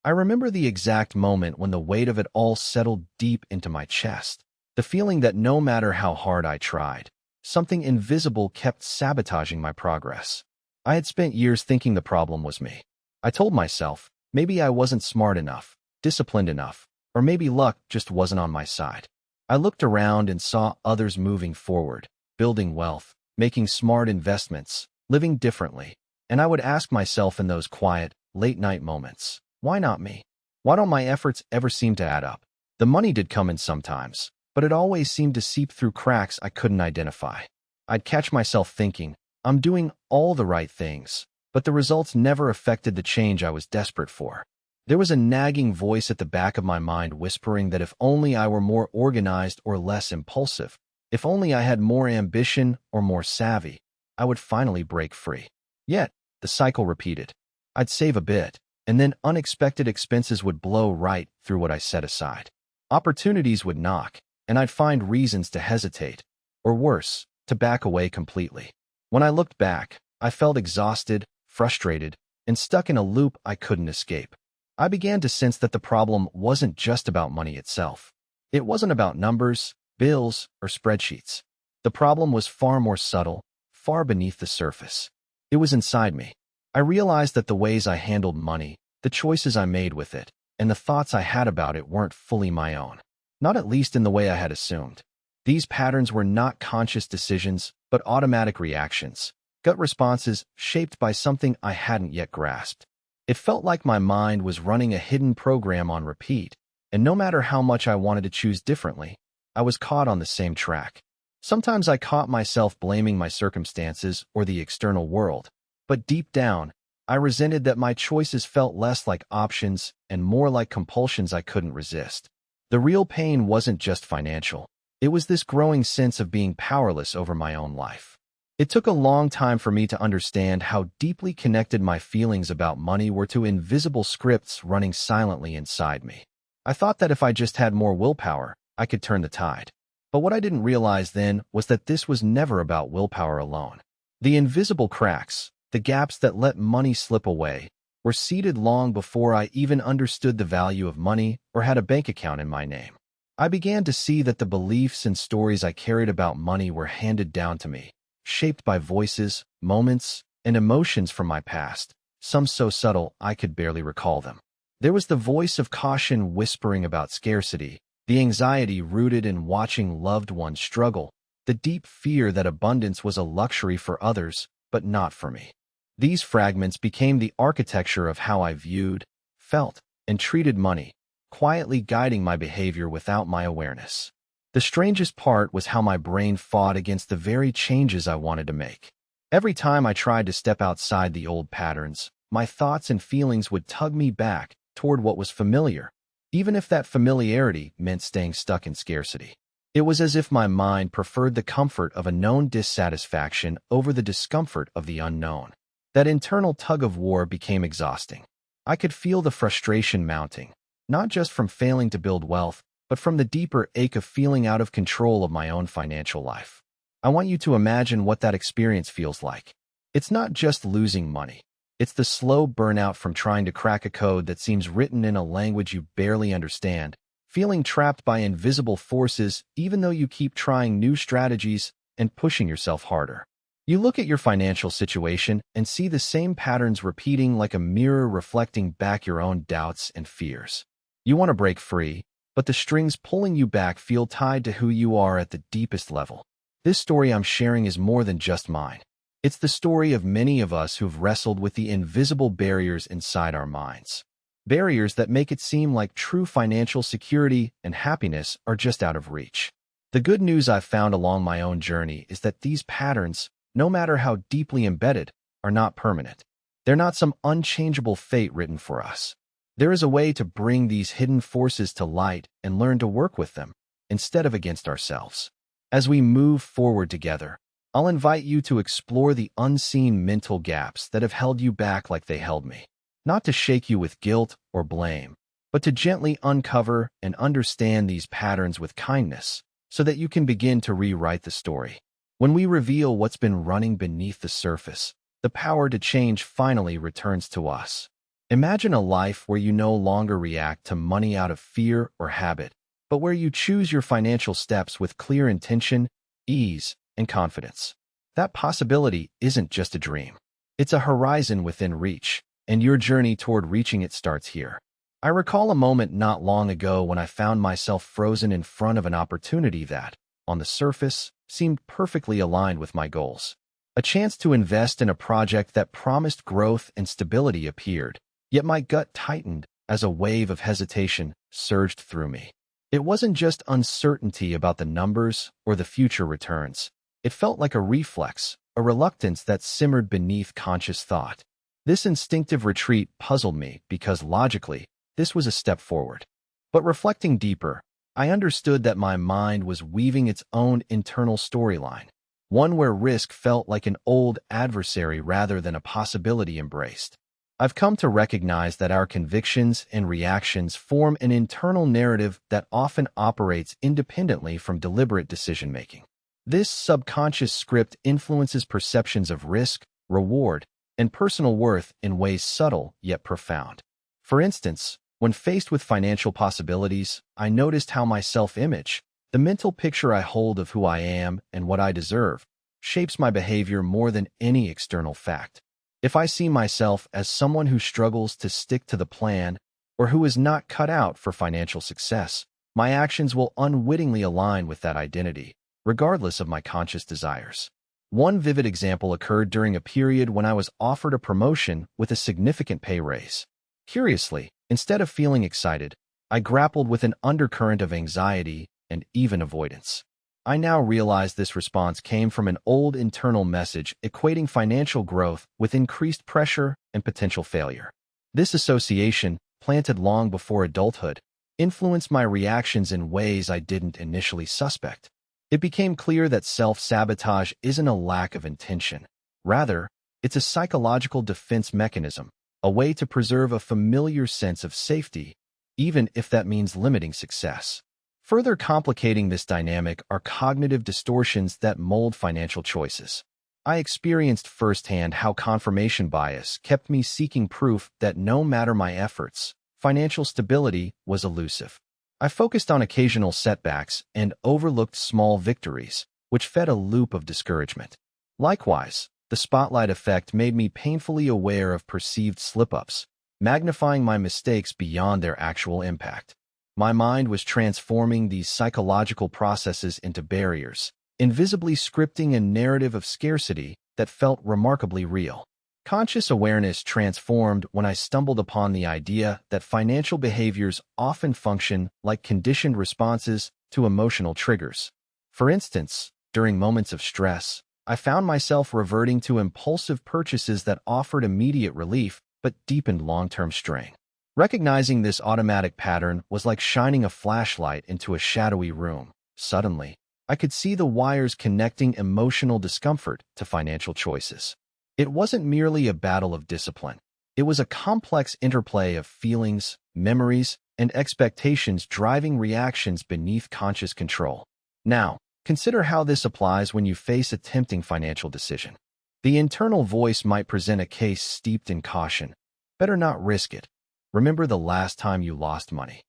I remember the exact moment when the weight of it all settled deep into my chest. The feeling that no matter how hard I tried, something invisible kept sabotaging my progress. I had spent years thinking the problem was me. I told myself, maybe I wasn't smart enough, disciplined enough, or maybe luck just wasn't on my side. I looked around and saw others moving forward, building wealth, making smart investments, living differently. And I would ask myself in those quiet, late-night moments, why not me? Why don't my efforts ever seem to add up? The money did come in sometimes, but it always seemed to seep through cracks I couldn't identify. I'd catch myself thinking, I'm doing all the right things, but the results never affected the change I was desperate for. There was a nagging voice at the back of my mind whispering that if only I were more organized or less impulsive, if only I had more ambition or more savvy, I would finally break free. Yet, the cycle repeated. I'd save a bit, and then unexpected expenses would blow right through what I set aside. Opportunities would knock, and I'd find reasons to hesitate, or worse, to back away completely. When I looked back, I felt exhausted, frustrated, and stuck in a loop I couldn't escape. I began to sense that the problem wasn't just about money itself. It wasn't about numbers, bills, or spreadsheets. The problem was far more subtle, far beneath the surface. It was inside me. I realized that the ways I handled money, the choices I made with it, and the thoughts I had about it weren't fully my own. Not at least in the way I had assumed. These patterns were not conscious decisions, but automatic reactions, gut responses shaped by something I hadn't yet grasped. It felt like my mind was running a hidden program on repeat, and no matter how much I wanted to choose differently, I was caught on the same track. Sometimes I caught myself blaming my circumstances or the external world, but deep down, I resented that my choices felt less like options and more like compulsions I couldn't resist. The real pain wasn't just financial. It was this growing sense of being powerless over my own life. It took a long time for me to understand how deeply connected my feelings about money were to invisible scripts running silently inside me. I thought that if I just had more willpower, I could turn the tide. But what I didn't realize then was that this was never about willpower alone. The invisible cracks, the gaps that let money slip away, were seeded long before I even understood the value of money or had a bank account in my name. I began to see that the beliefs and stories I carried about money were handed down to me, shaped by voices, moments, and emotions from my past, some so subtle I could barely recall them. There was the voice of caution whispering about scarcity, the anxiety rooted in watching loved ones struggle, the deep fear that abundance was a luxury for others, but not for me. These fragments became the architecture of how I viewed, felt, and treated money, quietly guiding my behavior without my awareness. The strangest part was how my brain fought against the very changes I wanted to make. Every time I tried to step outside the old patterns, my thoughts and feelings would tug me back toward what was familiar, even if that familiarity meant staying stuck in scarcity. It was as if my mind preferred the comfort of a known dissatisfaction over the discomfort of the unknown. That internal tug-of-war became exhausting. I could feel the frustration mounting, not just from failing to build wealth, but from the deeper ache of feeling out of control of my own financial life. I want you to imagine what that experience feels like. It's not just losing money. It's the slow burnout from trying to crack a code that seems written in a language you barely understand, feeling trapped by invisible forces even though you keep trying new strategies and pushing yourself harder. You look at your financial situation and see the same patterns repeating like a mirror reflecting back your own doubts and fears. You want to break free, but the strings pulling you back feel tied to who you are at the deepest level. This story I'm sharing is more than just mine. It's the story of many of us who've wrestled with the invisible barriers inside our minds. Barriers that make it seem like true financial security and happiness are just out of reach. The good news I've found along my own journey is that these patterns, no matter how deeply embedded, are not permanent. They're not some unchangeable fate written for us. There is a way to bring these hidden forces to light and learn to work with them, instead of against ourselves. As we move forward together, I'll invite you to explore the unseen mental gaps that have held you back like they held me. Not to shake you with guilt or blame, but to gently uncover and understand these patterns with kindness, so that you can begin to rewrite the story. When we reveal what's been running beneath the surface, the power to change finally returns to us. Imagine a life where you no longer react to money out of fear or habit, but where you choose your financial steps with clear intention, ease, and confidence. That possibility isn't just a dream. It's a horizon within reach, and your journey toward reaching it starts here. I recall a moment not long ago when I found myself frozen in front of an opportunity that, on the surface, seemed perfectly aligned with my goals. A chance to invest in a project that promised growth and stability appeared, yet my gut tightened as a wave of hesitation surged through me. It wasn't just uncertainty about the numbers or the future returns. It felt like a reflex, a reluctance that simmered beneath conscious thought. This instinctive retreat puzzled me because logically, this was a step forward. But reflecting deeper, I understood that my mind was weaving its own internal storyline, one where risk felt like an old adversary rather than a possibility embraced. I've come to recognize that our convictions and reactions form an internal narrative that often operates independently from deliberate decision-making. This subconscious script influences perceptions of risk, reward, and personal worth in ways subtle yet profound. For instance, when faced with financial possibilities, I noticed how my self-image, the mental picture I hold of who I am and what I deserve, shapes my behavior more than any external fact. If I see myself as someone who struggles to stick to the plan or who is not cut out for financial success, my actions will unwittingly align with that identity, regardless of my conscious desires. One vivid example occurred during a period when I was offered a promotion with a significant pay raise. Curiously, instead of feeling excited, I grappled with an undercurrent of anxiety and even avoidance. I now realize this response came from an old internal message equating financial growth with increased pressure and potential failure. This association, planted long before adulthood, influenced my reactions in ways I didn't initially suspect. It became clear that self-sabotage isn't a lack of intention. Rather, it's a psychological defense mechanism, a way to preserve a familiar sense of safety, even if that means limiting success. Further complicating this dynamic are cognitive distortions that mold financial choices. I experienced firsthand how confirmation bias kept me seeking proof that no matter my efforts, financial stability was elusive. I focused on occasional setbacks and overlooked small victories, which fed a loop of discouragement. Likewise, the spotlight effect made me painfully aware of perceived slip-ups, magnifying my mistakes beyond their actual impact. My mind was transforming these psychological processes into barriers, invisibly scripting a narrative of scarcity that felt remarkably real. Conscious awareness transformed when I stumbled upon the idea that financial behaviors often function like conditioned responses to emotional triggers. For instance, during moments of stress, I found myself reverting to impulsive purchases that offered immediate relief but deepened long-term strain. Recognizing this automatic pattern was like shining a flashlight into a shadowy room. Suddenly, I could see the wires connecting emotional discomfort to financial choices. It wasn't merely a battle of discipline. It was a complex interplay of feelings, memories, and expectations driving reactions beneath conscious control. Now, consider how this applies when you face a tempting financial decision. The internal voice might present a case steeped in caution. Better not risk it. Remember the last time you lost money.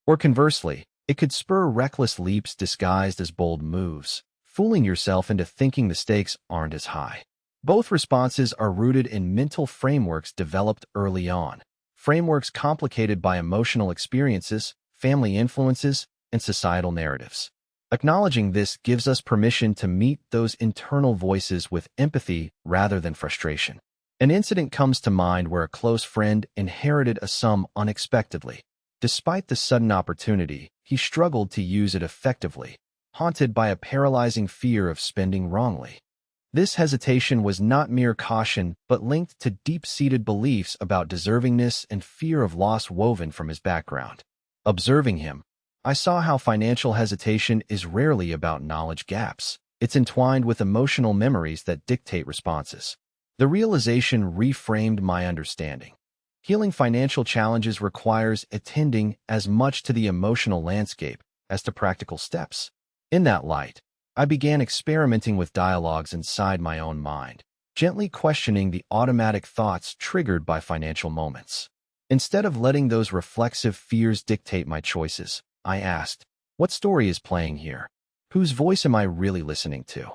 Or conversely, it could spur reckless leaps disguised as bold moves, fooling yourself into thinking the stakes aren't as high. Both responses are rooted in mental frameworks developed early on, frameworks complicated by emotional experiences, family influences, and societal narratives. Acknowledging this gives us permission to meet those internal voices with empathy rather than frustration. An incident comes to mind where a close friend inherited a sum unexpectedly. Despite the sudden opportunity, he struggled to use it effectively, haunted by a paralyzing fear of spending wrongly. This hesitation was not mere caution, but linked to deep-seated beliefs about deservingness and fear of loss woven from his background. Observing him, I saw how financial hesitation is rarely about knowledge gaps. It's entwined with emotional memories that dictate responses. The realization reframed my understanding. Healing financial challenges requires attending as much to the emotional landscape as to practical steps. In that light, I began experimenting with dialogues inside my own mind, gently questioning the automatic thoughts triggered by financial moments. Instead of letting those reflexive fears dictate my choices, I asked, what story is playing here? Whose voice am I really listening to?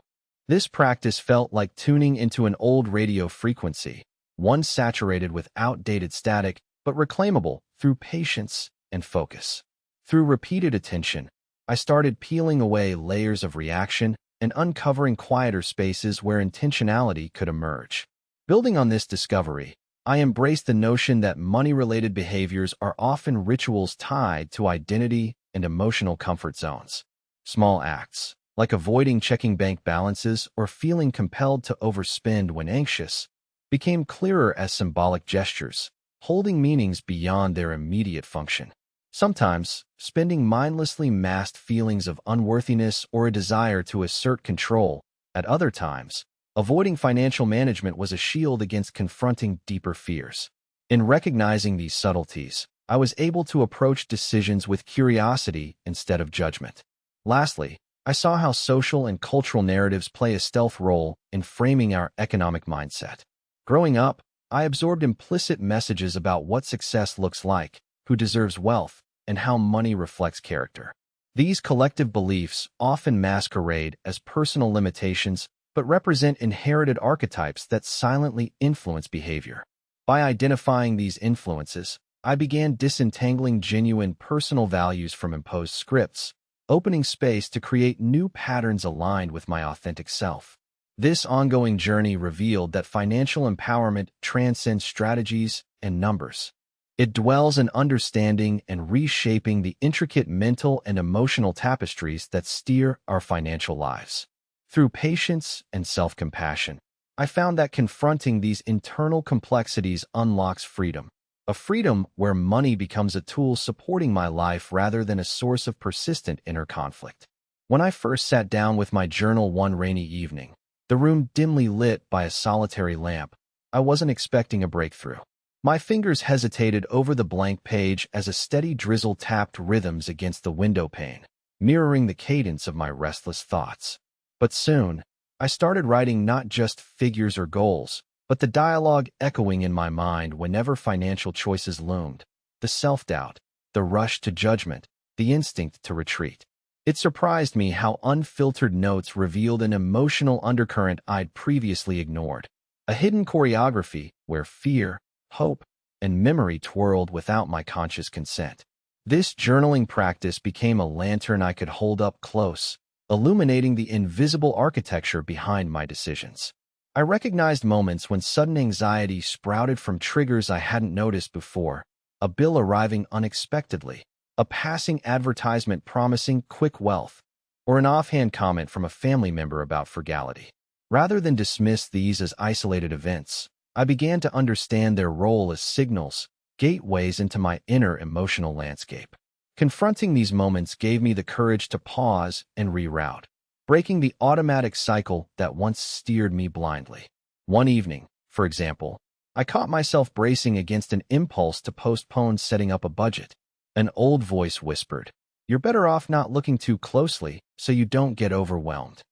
This practice felt like tuning into an old radio frequency, one saturated with outdated static, but reclaimable through patience and focus. Through repeated attention, I started peeling away layers of reaction and uncovering quieter spaces where intentionality could emerge. Building on this discovery, I embraced the notion that money-related behaviors are often rituals tied to identity and emotional comfort zones. Small acts, like avoiding checking bank balances or feeling compelled to overspend when anxious, became clearer as symbolic gestures, holding meanings beyond their immediate function. Sometimes, spending mindlessly masked feelings of unworthiness or a desire to assert control. At other times, avoiding financial management was a shield against confronting deeper fears. In recognizing these subtleties, I was able to approach decisions with curiosity instead of judgment. Lastly, I saw how social and cultural narratives play a stealth role in framing our economic mindset. Growing up, I absorbed implicit messages about what success looks like, who deserves wealth, and how money reflects character. These collective beliefs often masquerade as personal limitations but represent inherited archetypes that silently influence behavior. By identifying these influences, I began disentangling genuine personal values from imposed scripts, opening space to create new patterns aligned with my authentic self. This ongoing journey revealed that financial empowerment transcends strategies and numbers. It dwells in understanding and reshaping the intricate mental and emotional tapestries that steer our financial lives. Through patience and self-compassion, I found that confronting these internal complexities unlocks freedom, a freedom where money becomes a tool supporting my life rather than a source of persistent inner conflict. When I first sat down with my journal one rainy evening, the room dimly lit by a solitary lamp, I wasn't expecting a breakthrough. My fingers hesitated over the blank page as a steady drizzle tapped rhythms against the window pane, mirroring the cadence of my restless thoughts. But soon, I started writing not just figures or goals, but the dialogue echoing in my mind whenever financial choices loomed, the self-doubt, the rush to judgment, the instinct to retreat. It surprised me how unfiltered notes revealed an emotional undercurrent I'd previously ignored, a hidden choreography where fear, hope, and memory twirled without my conscious consent. This journaling practice became a lantern I could hold up close, illuminating the invisible architecture behind my decisions. I recognized moments when sudden anxiety sprouted from triggers I hadn't noticed before, a bill arriving unexpectedly, a passing advertisement promising quick wealth, or an offhand comment from a family member about frugality. Rather than dismiss these as isolated events, I began to understand their role as signals, gateways into my inner emotional landscape. Confronting these moments gave me the courage to pause and reroute, breaking the automatic cycle that once steered me blindly. One evening, for example, I caught myself bracing against an impulse to postpone setting up a budget. An old voice whispered, "You're better off not looking too closely so you don't get overwhelmed."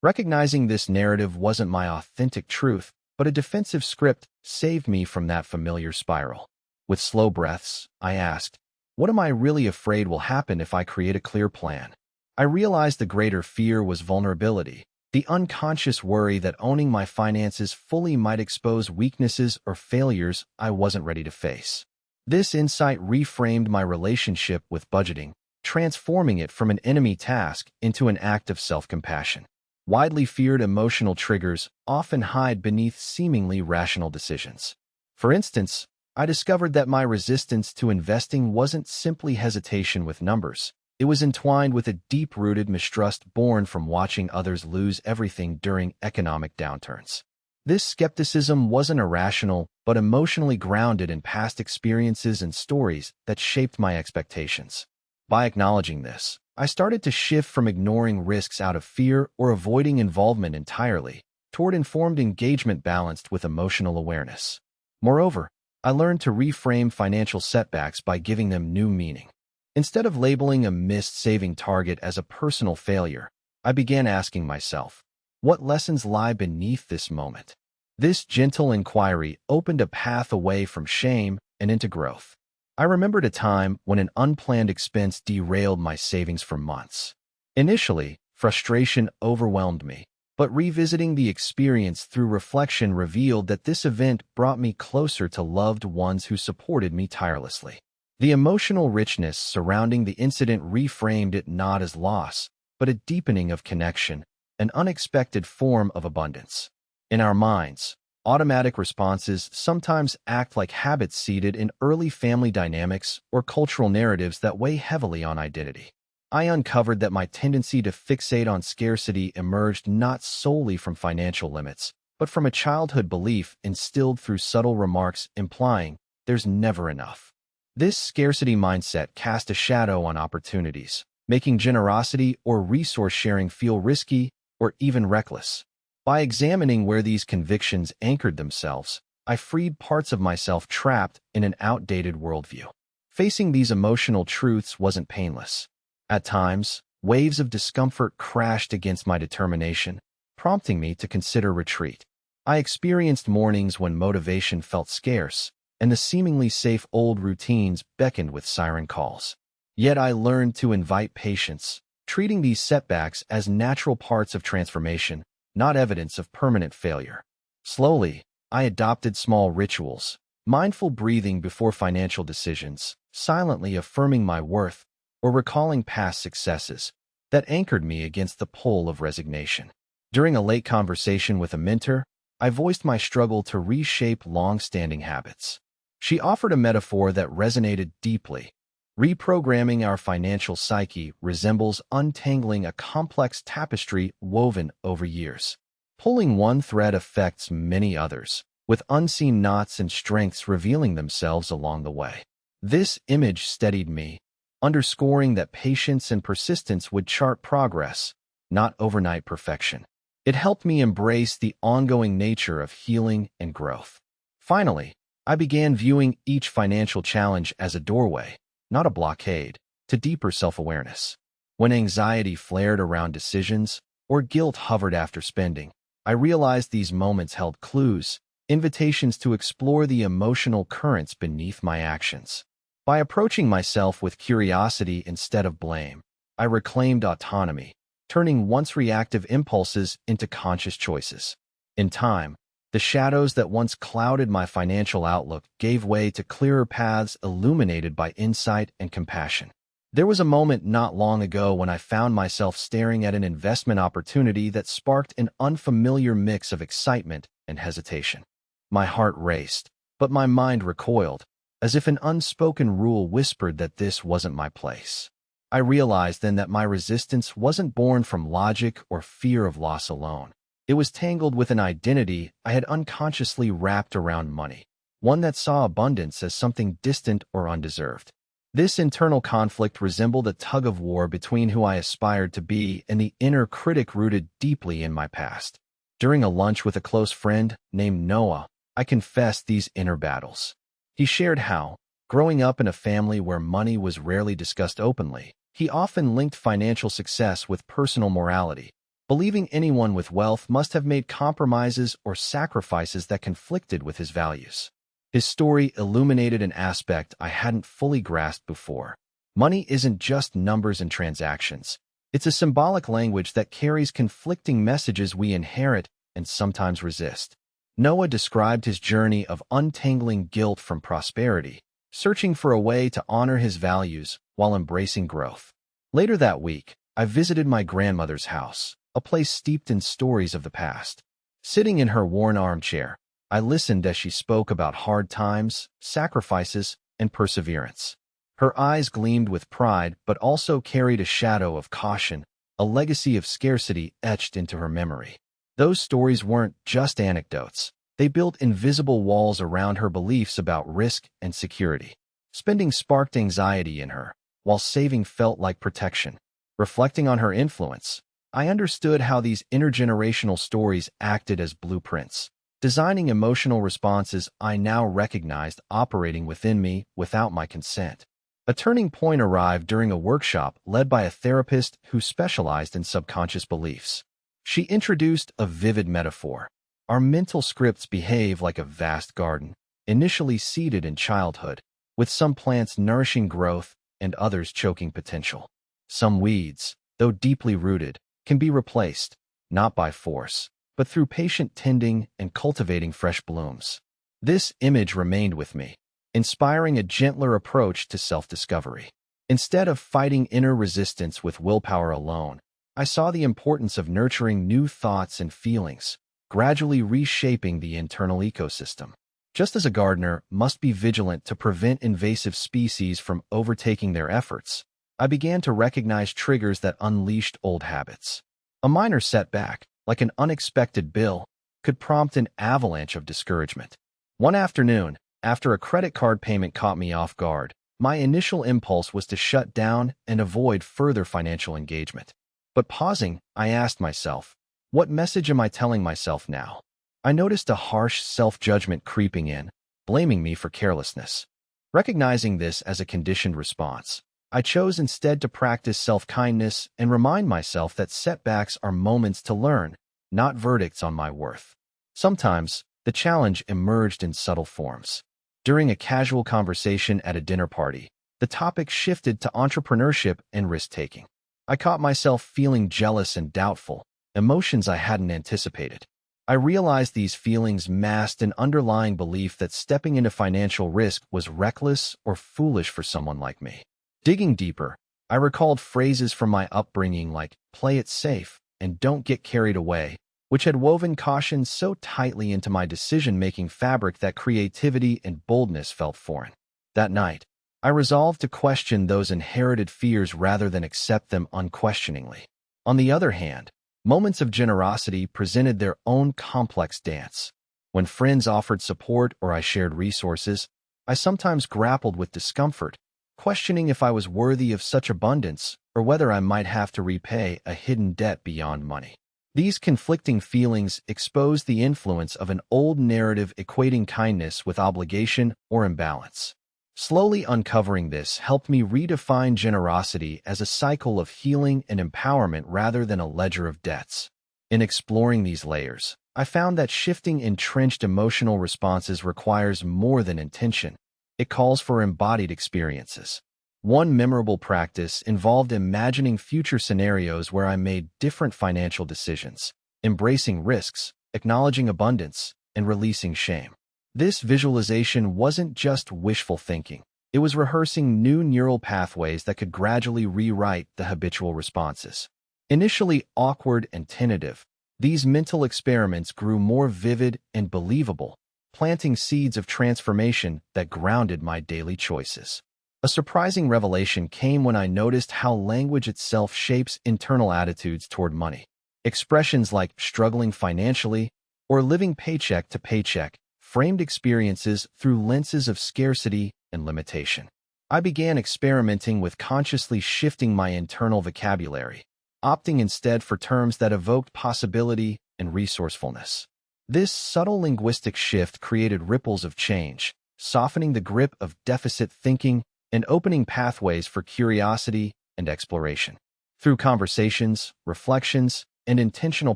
Recognizing this narrative wasn't my authentic truth, but a defensive script saved me from that familiar spiral. With slow breaths, I asked, what am I really afraid will happen if I create a clear plan? I realized the greater fear was vulnerability, the unconscious worry that owning my finances fully might expose weaknesses or failures I wasn't ready to face. This insight reframed my relationship with budgeting, transforming it from an enemy task into an act of self-compassion. Widely feared emotional triggers often hide beneath seemingly rational decisions. For instance, I discovered that my resistance to investing wasn't simply hesitation with numbers. It was entwined with a deep-rooted mistrust born from watching others lose everything during economic downturns. This skepticism wasn't irrational, but emotionally grounded in past experiences and stories that shaped my expectations. By acknowledging this, I started to shift from ignoring risks out of fear or avoiding involvement entirely, toward informed engagement balanced with emotional awareness. Moreover, I learned to reframe financial setbacks by giving them new meaning. Instead of labeling a missed saving target as a personal failure, I began asking myself, what lessons lie beneath this moment? This gentle inquiry opened a path away from shame and into growth. I remembered a time when an unplanned expense derailed my savings for months. Initially, frustration overwhelmed me, but revisiting the experience through reflection revealed that this event brought me closer to loved ones who supported me tirelessly. The emotional richness surrounding the incident reframed it not as loss, but a deepening of connection, an unexpected form of abundance. In our minds, automatic responses sometimes act like habits seeded in early family dynamics or cultural narratives that weigh heavily on identity. I uncovered that my tendency to fixate on scarcity emerged not solely from financial limits, but from a childhood belief instilled through subtle remarks implying there's never enough. This scarcity mindset cast a shadow on opportunities, making generosity or resource sharing feel risky or even reckless. By examining where these convictions anchored themselves, I freed parts of myself trapped in an outdated worldview. Facing these emotional truths wasn't painless. At times, waves of discomfort crashed against my determination, prompting me to consider retreat. I experienced mornings when motivation felt scarce, and the seemingly safe old routines beckoned with siren calls. Yet I learned to invite patience, treating these setbacks as natural parts of transformation, not evidence of permanent failure. Slowly, I adopted small rituals, mindful breathing before financial decisions, silently affirming my worth, or recalling past successes that anchored me against the pull of resignation. During a late conversation with a mentor, I voiced my struggle to reshape long-standing habits. She offered a metaphor that resonated deeply. Reprogramming our financial psyche resembles untangling a complex tapestry woven over years. Pulling one thread affects many others, with unseen knots and strengths revealing themselves along the way. This image steadied me, underscoring that patience and persistence would chart progress, not overnight perfection. It helped me embrace the ongoing nature of healing and growth. Finally, I began viewing each financial challenge as a doorway, not a blockade, to deeper self-awareness. When anxiety flared around decisions or guilt hovered after spending, I realized these moments held clues, invitations to explore the emotional currents beneath my actions. By approaching myself with curiosity instead of blame, I reclaimed autonomy, turning once reactive impulses into conscious choices. In time, the shadows that once clouded my financial outlook gave way to clearer paths illuminated by insight and compassion. There was a moment not long ago when I found myself staring at an investment opportunity that sparked an unfamiliar mix of excitement and hesitation. My heart raced, but my mind recoiled, as if an unspoken rule whispered that this wasn't my place. I realized then that my resistance wasn't born from logic or fear of loss alone. It was tangled with an identity I had unconsciously wrapped around money, one that saw abundance as something distant or undeserved. This internal conflict resembled a tug-of-war between who I aspired to be and the inner critic rooted deeply in my past. During a lunch with a close friend named Noah, I confessed these inner battles. He shared how, growing up in a family where money was rarely discussed openly, he often linked financial success with personal morality, believing anyone with wealth must have made compromises or sacrifices that conflicted with his values. His story illuminated an aspect I hadn't fully grasped before. Money isn't just numbers and transactions. It's a symbolic language that carries conflicting messages we inherit and sometimes resist. Noah described his journey of untangling guilt from prosperity, searching for a way to honor his values while embracing growth. Later that week, I visited my grandmother's house, a place steeped in stories of the past. Sitting in her worn armchair, I listened as she spoke about hard times, sacrifices, and perseverance. Her eyes gleamed with pride but also carried a shadow of caution, a legacy of scarcity etched into her memory. Those stories weren't just anecdotes. They built invisible walls around her beliefs about risk and security. Spending sparked anxiety in her, while saving felt like protection. Reflecting on her influence, I understood how these intergenerational stories acted as blueprints, designing emotional responses I now recognized operating within me without my consent. A turning point arrived during a workshop led by a therapist who specialized in subconscious beliefs. She introduced a vivid metaphor. Our mental scripts behave like a vast garden. initially seeded in childhood, with some plants nourishing growth and others choking potential. Some weeds, though deeply rooted, can be replaced, not by force, but through patient tending and cultivating fresh blooms. This image remained with me, inspiring a gentler approach to self-discovery. Instead of fighting inner resistance with willpower alone, I saw the importance of nurturing new thoughts and feelings, gradually reshaping the internal ecosystem. Just as a gardener must be vigilant to prevent invasive species from overtaking their efforts, I began to recognize triggers that unleashed old habits. A minor setback, like an unexpected bill, could prompt an avalanche of discouragement. One afternoon, after a credit card payment caught me off guard, my initial impulse was to shut down and avoid further financial engagement. But pausing, I asked myself, what message am I telling myself now? I noticed a harsh self-judgment creeping in, blaming me for carelessness. Recognizing this as a conditioned response, I chose instead to practice self-kindness and remind myself that setbacks are moments to learn, not verdicts on my worth. Sometimes, the challenge emerged in subtle forms. During a casual conversation at a dinner party, the topic shifted to entrepreneurship and risk-taking. I caught myself feeling jealous and doubtful, emotions I hadn't anticipated. I realized these feelings masked an underlying belief that stepping into financial risk was reckless or foolish for someone like me. Digging deeper, I recalled phrases from my upbringing like, "play it safe," and "don't get carried away," which had woven caution so tightly into my decision-making fabric that creativity and boldness felt foreign. That night, I resolved to question those inherited fears rather than accept them unquestioningly. On the other hand, moments of generosity presented their own complex dance. When friends offered support or I shared resources, I sometimes grappled with discomfort, questioning if I was worthy of such abundance or whether I might have to repay a hidden debt beyond money. These conflicting feelings exposed the influence of an old narrative equating kindness with obligation or imbalance. Slowly uncovering this helped me redefine generosity as a cycle of healing and empowerment rather than a ledger of debts. In exploring these layers, I found that shifting entrenched emotional responses requires more than intention. It calls for embodied experiences. One memorable practice involved imagining future scenarios where I made different financial decisions, embracing risks, acknowledging abundance, and releasing shame. This visualization wasn't just wishful thinking. It was rehearsing new neural pathways that could gradually rewrite the habitual responses. Initially awkward and tentative, these mental experiments grew more vivid and believable, planting seeds of transformation that grounded my daily choices. A surprising revelation came when I noticed how language itself shapes internal attitudes toward money. Expressions like struggling financially or living paycheck to paycheck framed experiences through lenses of scarcity and limitation. I began experimenting with consciously shifting my internal vocabulary, opting instead for terms that evoked possibility and resourcefulness. This subtle linguistic shift created ripples of change, softening the grip of deficit thinking and opening pathways for curiosity and exploration. Through conversations, reflections, and intentional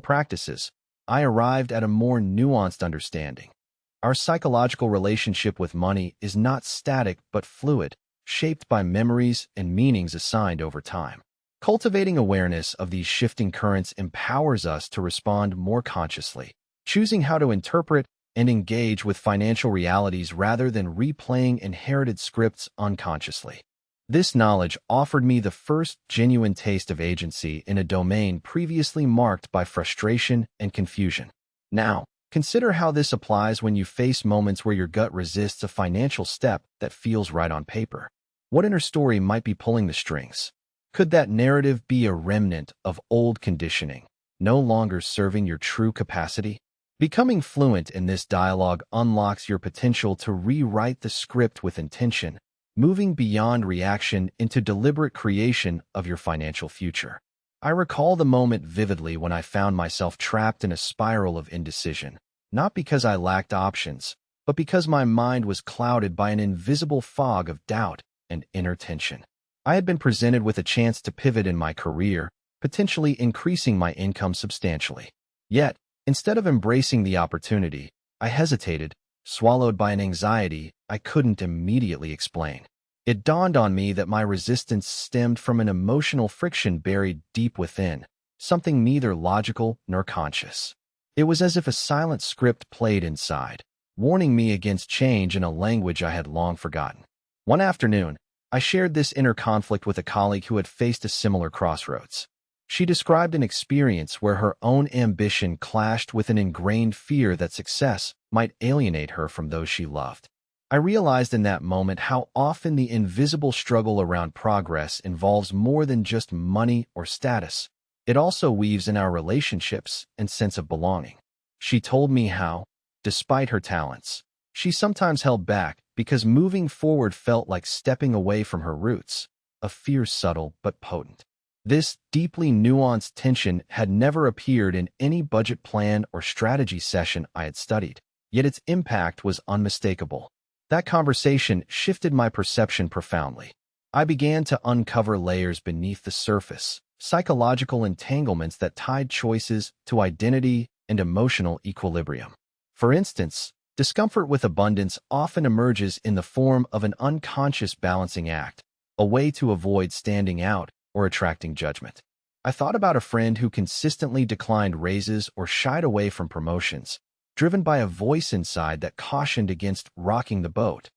practices, I arrived at a more nuanced understanding. Our psychological relationship with money is not static but fluid, shaped by memories and meanings assigned over time. Cultivating awareness of these shifting currents empowers us to respond more consciously, choosing how to interpret and engage with financial realities rather than replaying inherited scripts unconsciously. This knowledge offered me the first genuine taste of agency in a domain previously marked by frustration and confusion. Now, consider how this applies when you face moments where your gut resists a financial step that feels right on paper. What inner story might be pulling the strings? Could that narrative be a remnant of old conditioning, no longer serving your true capacity? Becoming fluent in this dialogue unlocks your potential to rewrite the script with intention, moving beyond reaction into deliberate creation of your financial future. I recall the moment vividly when I found myself trapped in a spiral of indecision, not because I lacked options, but because my mind was clouded by an invisible fog of doubt and inner tension. I had been presented with a chance to pivot in my career, potentially increasing my income substantially. Yet, instead of embracing the opportunity, I hesitated, swallowed by an anxiety I couldn't immediately explain. It dawned on me that my resistance stemmed from an emotional friction buried deep within, something neither logical nor conscious. It was as if a silent script played inside, warning me against change in a language I had long forgotten. One afternoon, I shared this inner conflict with a colleague who had faced a similar crossroads. She described an experience where her own ambition clashed with an ingrained fear that success might alienate her from those she loved. I realized in that moment how often the invisible struggle around progress involves more than just money or status. It also weaves in our relationships and sense of belonging. She told me how, despite her talents, she sometimes held back because moving forward felt like stepping away from her roots, a fear subtle but potent. This deeply nuanced tension had never appeared in any budget plan or strategy session I had studied, yet its impact was unmistakable. That conversation shifted my perception profoundly. I began to uncover layers beneath the surface, psychological entanglements that tied choices to identity and emotional equilibrium. For instance, discomfort with abundance often emerges in the form of an unconscious balancing act, a way to avoid standing out or attracting judgment. I thought about a friend who consistently declined raises or shied away from promotions, driven by a voice inside that cautioned against rocking the boat.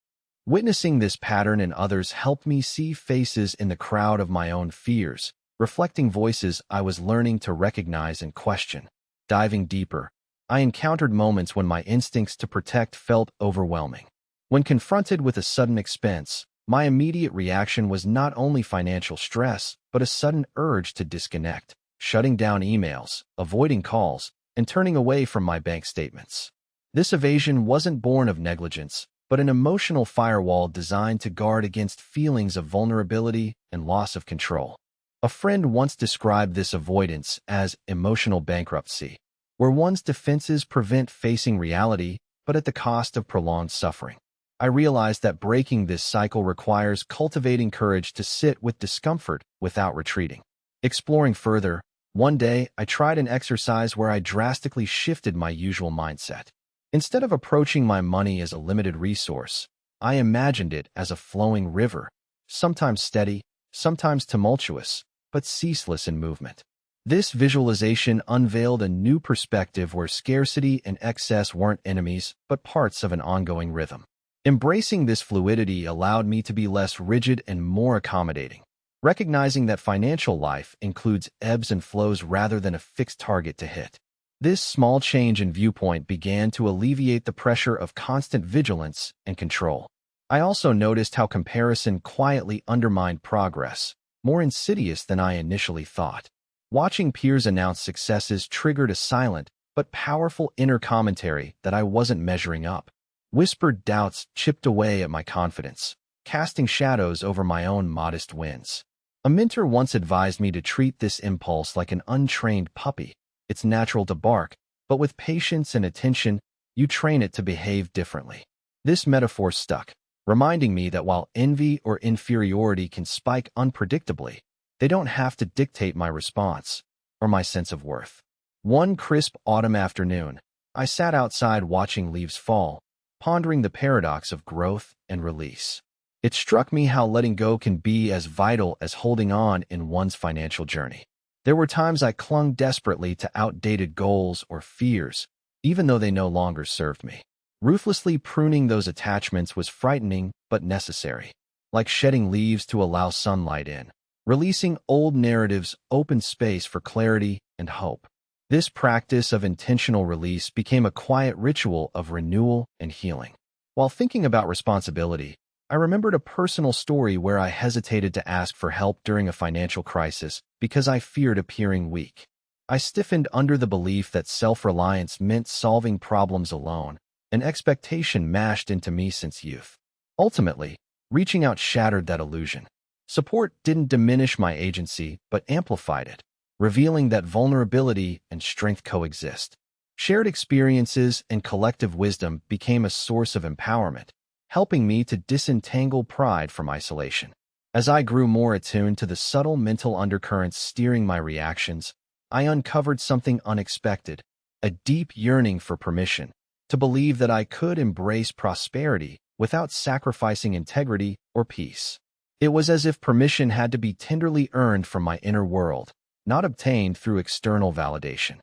Witnessing this pattern in others helped me see faces in the crowd of my own fears, reflecting voices I was learning to recognize and question. Diving deeper, I encountered moments when my instincts to protect felt overwhelming. When confronted with a sudden expense, my immediate reaction was not only financial stress, but a sudden urge to disconnect, shutting down emails, avoiding calls, and turning away from my bank statements. This evasion wasn't born of negligence, but an emotional firewall designed to guard against feelings of vulnerability and loss of control. A friend once described this avoidance as emotional bankruptcy, where one's defenses prevent facing reality, but at the cost of prolonged suffering. I realized that breaking this cycle requires cultivating courage to sit with discomfort without retreating. Exploring further, one day I tried an exercise where I drastically shifted my usual mindset. Instead of approaching my money as a limited resource, I imagined it as a flowing river, sometimes steady, sometimes tumultuous, but ceaseless in movement. This visualization unveiled a new perspective where scarcity and excess weren't enemies, but parts of an ongoing rhythm. Embracing this fluidity allowed me to be less rigid and more accommodating, recognizing that financial life includes ebbs and flows rather than a fixed target to hit. This small change in viewpoint began to alleviate the pressure of constant vigilance and control. I also noticed how comparison quietly undermined progress, more insidious than I initially thought. Watching peers announce successes triggered a silent but powerful inner commentary that I wasn't measuring up. Whispered doubts chipped away at my confidence, casting shadows over my own modest wins. A mentor once advised me to treat this impulse like an untrained puppy. It's natural to bark, but with patience and attention, you train it to behave differently. This metaphor stuck, reminding me that while envy or inferiority can spike unpredictably, they don't have to dictate my response or my sense of worth. One crisp autumn afternoon, I sat outside watching leaves fall, pondering the paradox of growth and release. It struck me how letting go can be as vital as holding on in one's financial journey. There were times I clung desperately to outdated goals or fears, even though they no longer served me. Ruthlessly pruning those attachments was frightening but necessary, like shedding leaves to allow sunlight in. Releasing old narratives opened space for clarity and hope. This practice of intentional release became a quiet ritual of renewal and healing. While thinking about responsibility, I remembered a personal story where I hesitated to ask for help during a financial crisis because I feared appearing weak. I stiffened under the belief that self-reliance meant solving problems alone, an expectation mashed into me since youth. Ultimately, reaching out shattered that illusion. Support didn't diminish my agency, but amplified it, revealing that vulnerability and strength coexist. Shared experiences and collective wisdom became a source of empowerment, helping me to disentangle pride from isolation. As I grew more attuned to the subtle mental undercurrents steering my reactions, I uncovered something unexpected, a deep yearning for permission, to believe that I could embrace prosperity without sacrificing integrity or peace. It was as if permission had to be tenderly earned from my inner world, not obtained through external validation.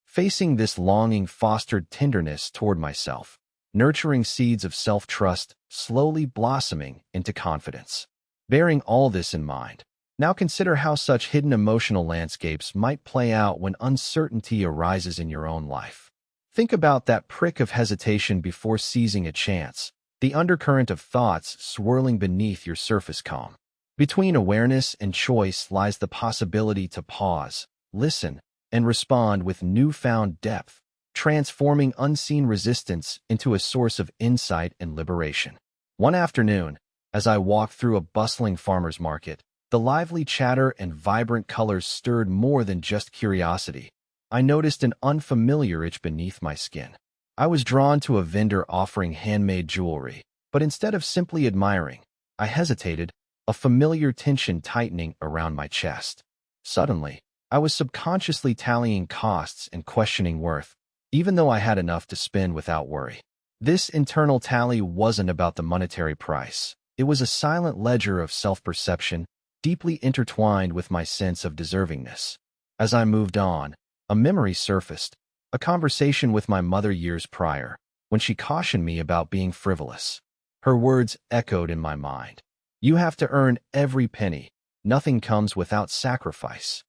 Facing this longing fostered tenderness toward myself, nurturing seeds of self-trust slowly blossoming into confidence. Bearing all this in mind, now consider how such hidden emotional landscapes might play out when uncertainty arises in your own life. Think about that prick of hesitation before seizing a chance, the undercurrent of thoughts swirling beneath your surface calm. Between awareness and choice lies the possibility to pause, listen, and respond with newfound depth, transforming unseen resistance into a source of insight and liberation. One afternoon, as I walked through a bustling farmer's market, the lively chatter and vibrant colors stirred more than just curiosity. I noticed an unfamiliar itch beneath my skin. I was drawn to a vendor offering handmade jewelry, but instead of simply admiring, I hesitated, a familiar tension tightening around my chest. Suddenly, I was subconsciously tallying costs and questioning worth, even though I had enough to spend without worry. This internal tally wasn't about the monetary price. It was a silent ledger of self-perception, deeply intertwined with my sense of deservingness. As I moved on, a memory surfaced, a conversation with my mother years prior, when she cautioned me about being frivolous. Her words echoed in my mind. You have to earn every penny. Nothing comes without sacrifice.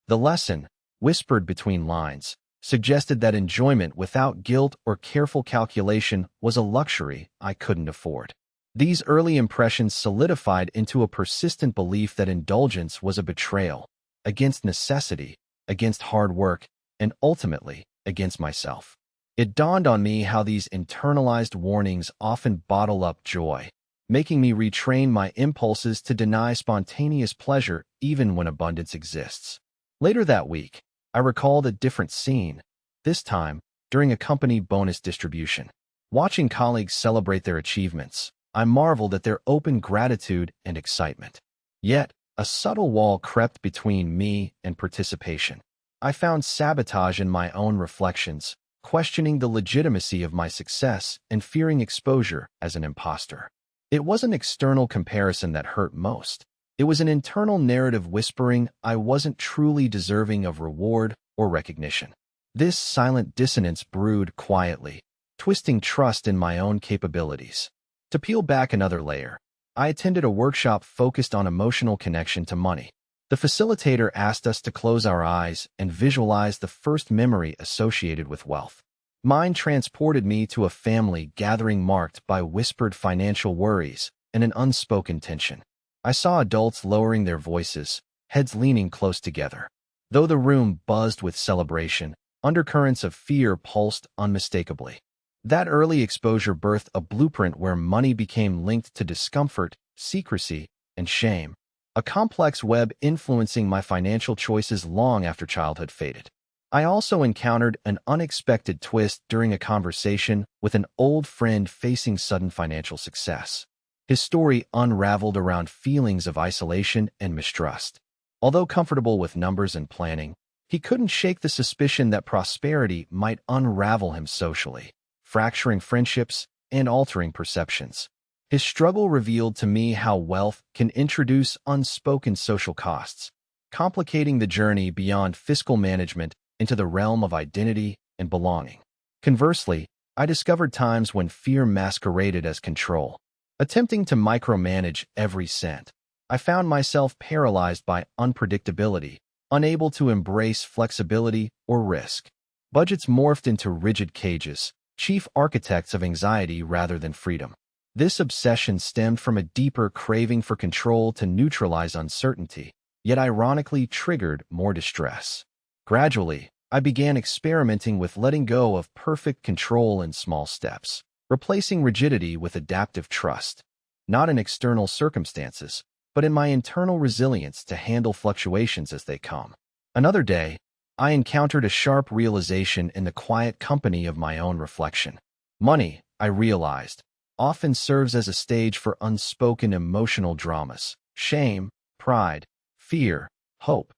The lesson, whispered between lines, suggested that enjoyment without guilt or careful calculation was a luxury I couldn't afford. These early impressions solidified into a persistent belief that indulgence was a betrayal, against necessity, against hard work, and ultimately, against myself. It dawned on me how these internalized warnings often bottle up joy, making me retrain my impulses to deny spontaneous pleasure even when abundance exists. Later that week, I recalled a different scene, this time during a company bonus distribution. Watching colleagues celebrate their achievements, I marveled at their open gratitude and excitement. Yet, a subtle wall crept between me and participation. I found sabotage in my own reflections, questioning the legitimacy of my success and fearing exposure as an imposter. It wasn't external comparison that hurt most. It was an internal narrative whispering I wasn't truly deserving of reward or recognition. This silent dissonance brewed quietly, twisting trust in my own capabilities. To peel back another layer, I attended a workshop focused on emotional connection to money. The facilitator asked us to close our eyes and visualize the first memory associated with wealth. Mine transported me to a family gathering marked by whispered financial worries and an unspoken tension. I saw adults lowering their voices, heads leaning close together. Though the room buzzed with celebration, undercurrents of fear pulsed unmistakably. That early exposure birthed a blueprint where money became linked to discomfort, secrecy, and shame, a complex web influencing my financial choices long after childhood faded. I also encountered an unexpected twist during a conversation with an old friend facing sudden financial success. His story unraveled around feelings of isolation and mistrust. Although comfortable with numbers and planning, he couldn't shake the suspicion that prosperity might unravel him socially, fracturing friendships and altering perceptions. His struggle revealed to me how wealth can introduce unspoken social costs, complicating the journey beyond fiscal management into the realm of identity and belonging. Conversely, I discovered times when fear masqueraded as control. Attempting to micromanage every cent, I found myself paralyzed by unpredictability, unable to embrace flexibility or risk. Budgets morphed into rigid cages, chief architects of anxiety rather than freedom. This obsession stemmed from a deeper craving for control to neutralize uncertainty, yet ironically triggered more distress. Gradually, I began experimenting with letting go of perfect control in small steps, replacing rigidity with adaptive trust, not in external circumstances, but in my internal resilience to handle fluctuations as they come. Another day, I encountered a sharp realization in the quiet company of my own reflection. Money, I realized, often serves as a stage for unspoken emotional dramas, shame, pride, fear, hope,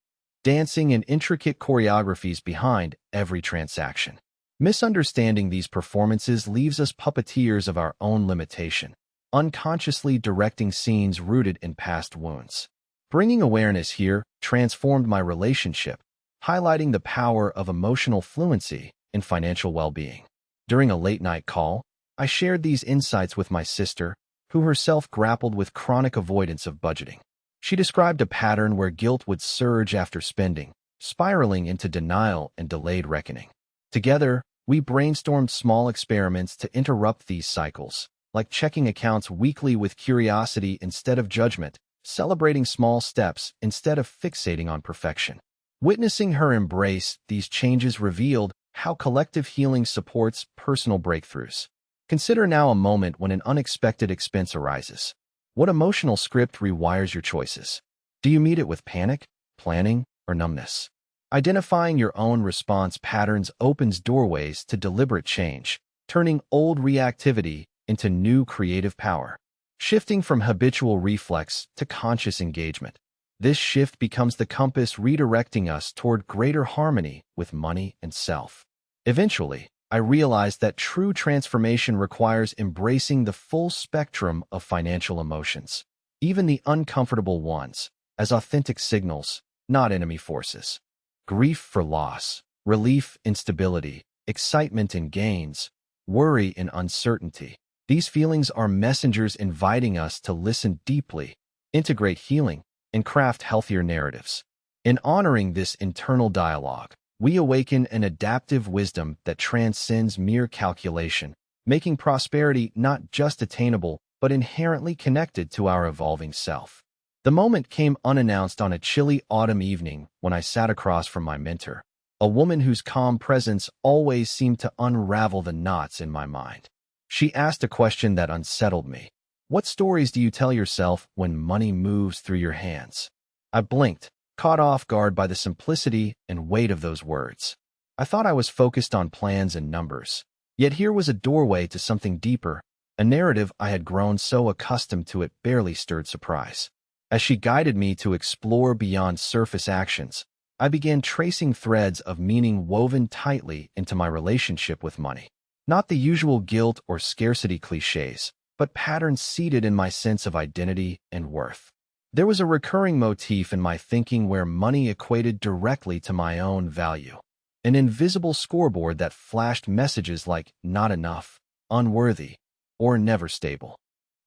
dancing in intricate choreographies behind every transaction. Misunderstanding these performances leaves us puppeteers of our own limitation, unconsciously directing scenes rooted in past wounds. Bringing awareness here transformed my relationship, highlighting the power of emotional fluency in financial well-being. During a late-night call, I shared these insights with my sister, who herself grappled with chronic avoidance of budgeting. She described a pattern where guilt would surge after spending, spiraling into denial and delayed reckoning. Together, we brainstormed small experiments to interrupt these cycles, like checking accounts weekly with curiosity instead of judgment, celebrating small steps instead of fixating on perfection. Witnessing her embrace these changes revealed how collective healing supports personal breakthroughs. Consider now a moment when an unexpected expense arises. What emotional script rewires your choices? Do you meet it with panic, planning, or numbness? Identifying your own response patterns opens doorways to deliberate change, turning old reactivity into new creative power. Shifting from habitual reflex to conscious engagement. This shift becomes the compass redirecting us toward greater harmony with money and self. Eventually, I realized that true transformation requires embracing the full spectrum of financial emotions, even the uncomfortable ones, as authentic signals, not enemy forces. Grief for loss, relief in stability, excitement in gains, worry in uncertainty. These feelings are messengers inviting us to listen deeply, integrate healing, and craft healthier narratives. In honoring this internal dialogue, we awaken an adaptive wisdom that transcends mere calculation, making prosperity not just attainable, but inherently connected to our evolving self. The moment came unannounced on a chilly autumn evening when I sat across from my mentor, a woman whose calm presence always seemed to unravel the knots in my mind. She asked a question that unsettled me. What stories do you tell yourself when money moves through your hands? I blinked, caught off guard by the simplicity and weight of those words. I thought I was focused on plans and numbers. Yet here was a doorway to something deeper, a narrative I had grown so accustomed to it barely stirred surprise. As she guided me to explore beyond surface actions, I began tracing threads of meaning woven tightly into my relationship with money. Not the usual guilt or scarcity cliches, but patterns seated in my sense of identity and worth. There was a recurring motif in my thinking where money equated directly to my own value. An invisible scoreboard that flashed messages like not enough, unworthy, or never stable.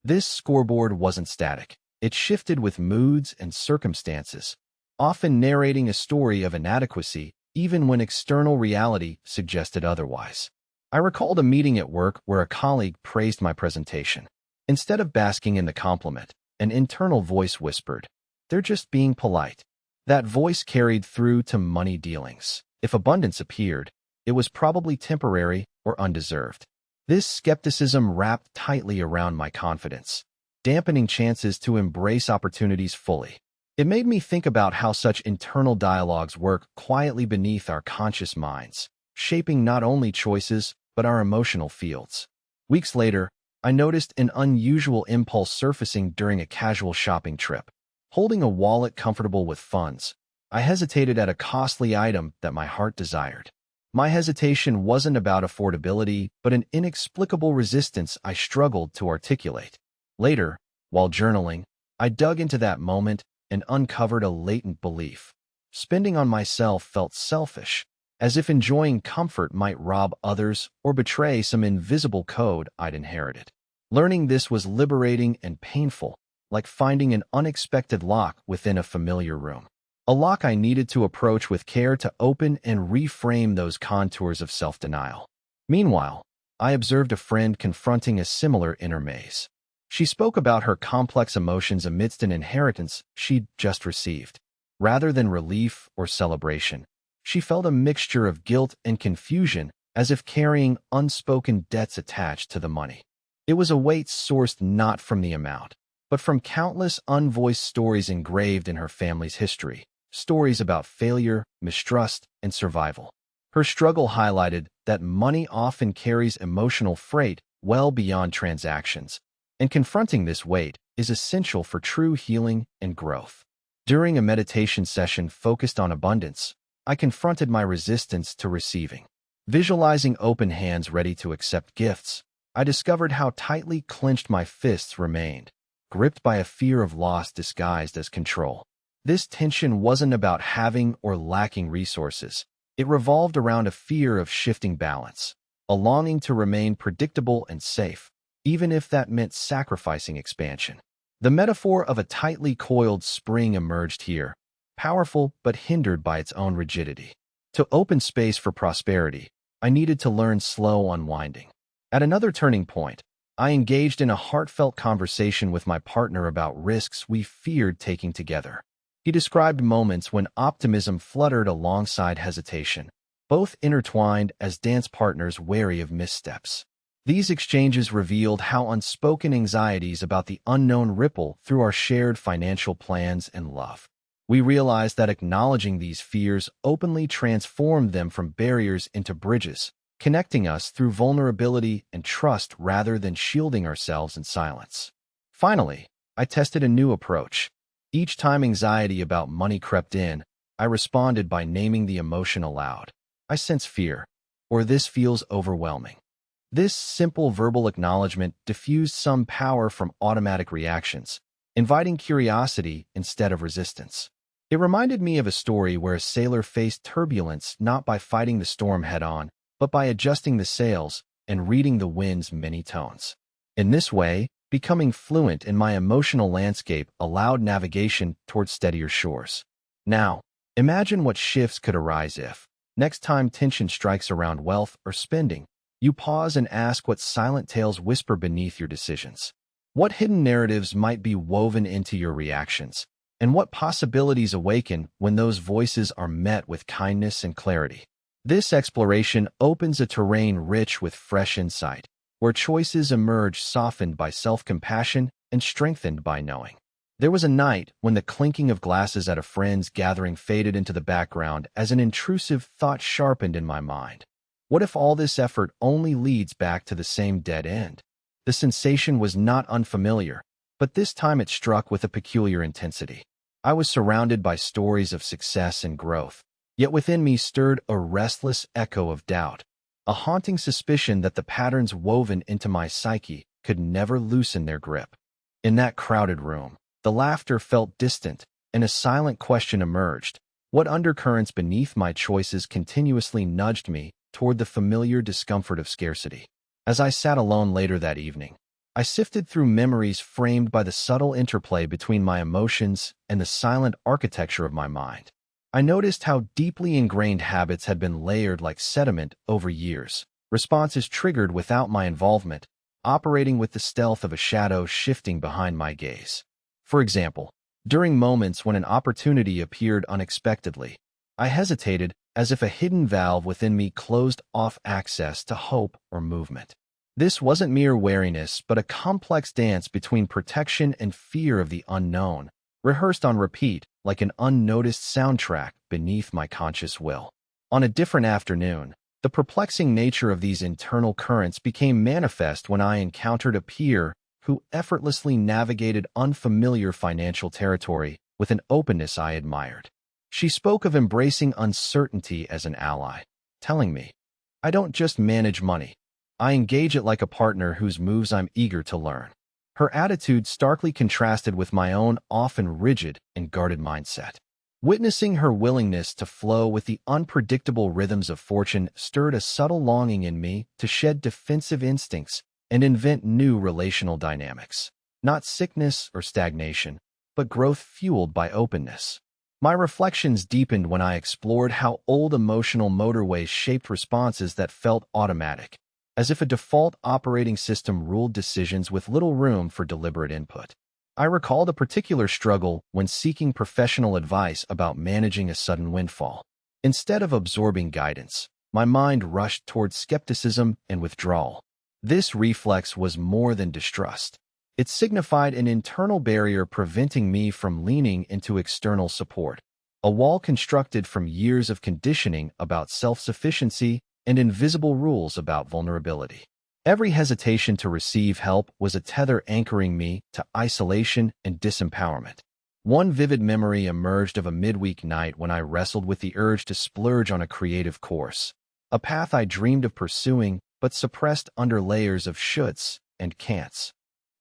This scoreboard wasn't static. It shifted with moods and circumstances, often narrating a story of inadequacy even when external reality suggested otherwise. I recalled a meeting at work where a colleague praised my presentation. Instead of basking in the compliment, an internal voice whispered, "They're just being polite." That voice carried through to money dealings. If abundance appeared, it was probably temporary or undeserved. This skepticism wrapped tightly around my confidence, dampening chances to embrace opportunities fully. It made me think about how such internal dialogues work quietly beneath our conscious minds, shaping not only choices, but our emotional fields. Weeks later, I noticed an unusual impulse surfacing during a casual shopping trip. Holding a wallet comfortable with funds, I hesitated at a costly item that my heart desired. My hesitation wasn't about affordability, but an inexplicable resistance I struggled to articulate. Later, while journaling, I dug into that moment and uncovered a latent belief. Spending on myself felt selfish, as if enjoying comfort might rob others or betray some invisible code I'd inherited. Learning this was liberating and painful, like finding an unexpected lock within a familiar room. A lock I needed to approach with care to open and reframe those contours of self-denial. Meanwhile, I observed a friend confronting a similar inner maze. She spoke about her complex emotions amidst an inheritance she'd just received. Rather than relief or celebration, she felt a mixture of guilt and confusion, as if carrying unspoken debts attached to the money. It was a weight sourced not from the amount, but from countless unvoiced stories engraved in her family's history, stories about failure, mistrust, and survival. Her struggle highlighted that money often carries emotional freight well beyond transactions, and confronting this weight is essential for true healing and growth. During a meditation session focused on abundance, I confronted my resistance to receiving. Visualizing open hands ready to accept gifts, I discovered how tightly clenched my fists remained, gripped by a fear of loss disguised as control. This tension wasn't about having or lacking resources. It revolved around a fear of shifting balance, a longing to remain predictable and safe, even if that meant sacrificing expansion. The metaphor of a tightly coiled spring emerged here, powerful but hindered by its own rigidity. To open space for prosperity, I needed to learn slow unwinding. At another turning point, I engaged in a heartfelt conversation with my partner about risks we feared taking together. He described moments when optimism fluttered alongside hesitation, both intertwined as dance partners wary of missteps. These exchanges revealed how unspoken anxieties about the unknown ripple through our shared financial plans and love. We realized that acknowledging these fears openly transformed them from barriers into bridges, connecting us through vulnerability and trust rather than shielding ourselves in silence. Finally, I tested a new approach. Each time anxiety about money crept in, I responded by naming the emotion aloud. I sense fear, or this feels overwhelming. This simple verbal acknowledgement diffused some power from automatic reactions, inviting curiosity instead of resistance. It reminded me of a story where a sailor faced turbulence not by fighting the storm head-on, but by adjusting the sails and reading the wind's many tones. In this way, becoming fluent in my emotional landscape allowed navigation toward steadier shores. Now, imagine what shifts could arise if, next time tension strikes around wealth or spending, you pause and ask what silent tales whisper beneath your decisions. What hidden narratives might be woven into your reactions, and what possibilities awaken when those voices are met with kindness and clarity. This exploration opens a terrain rich with fresh insight, where choices emerge softened by self-compassion and strengthened by knowing. There was a night when the clinking of glasses at a friend's gathering faded into the background as an intrusive thought sharpened in my mind. What if all this effort only leads back to the same dead end? The sensation was not unfamiliar, but this time it struck with a peculiar intensity. I was surrounded by stories of success and growth, yet within me stirred a restless echo of doubt, a haunting suspicion that the patterns woven into my psyche could never loosen their grip. In that crowded room, the laughter felt distant, and a silent question emerged. What undercurrents beneath my choices continuously nudged me toward the familiar discomfort of scarcity? As I sat alone later that evening, I sifted through memories framed by the subtle interplay between my emotions and the silent architecture of my mind. I noticed how deeply ingrained habits had been layered like sediment over years, responses triggered without my involvement, operating with the stealth of a shadow shifting behind my gaze. For example, during moments when an opportunity appeared unexpectedly, I hesitated as if a hidden valve within me closed off access to hope or movement. This wasn't mere wariness, but a complex dance between protection and fear of the unknown, rehearsed on repeat like an unnoticed soundtrack beneath my conscious will. On a different afternoon, the perplexing nature of these internal currents became manifest when I encountered a peer who effortlessly navigated unfamiliar financial territory with an openness I admired. She spoke of embracing uncertainty as an ally, telling me, "I don't just manage money. I engage it like a partner whose moves I'm eager to learn." Her attitude starkly contrasted with my own often rigid and guarded mindset. Witnessing her willingness to flow with the unpredictable rhythms of fortune stirred a subtle longing in me to shed defensive instincts and invent new relational dynamics. Not sickness or stagnation, but growth fueled by openness. My reflections deepened when I explored how old emotional motorways shaped responses that felt automatic, as if a default operating system ruled decisions with little room for deliberate input. I recalled a particular struggle when seeking professional advice about managing a sudden windfall. Instead of absorbing guidance, my mind rushed toward skepticism and withdrawal. This reflex was more than distrust. It signified an internal barrier preventing me from leaning into external support, a wall constructed from years of conditioning about self-sufficiency and invisible rules about vulnerability. Every hesitation to receive help was a tether anchoring me to isolation and disempowerment. One vivid memory emerged of a midweek night when I wrestled with the urge to splurge on a creative course. a path I dreamed of pursuing but suppressed under layers of shoulds and can'ts.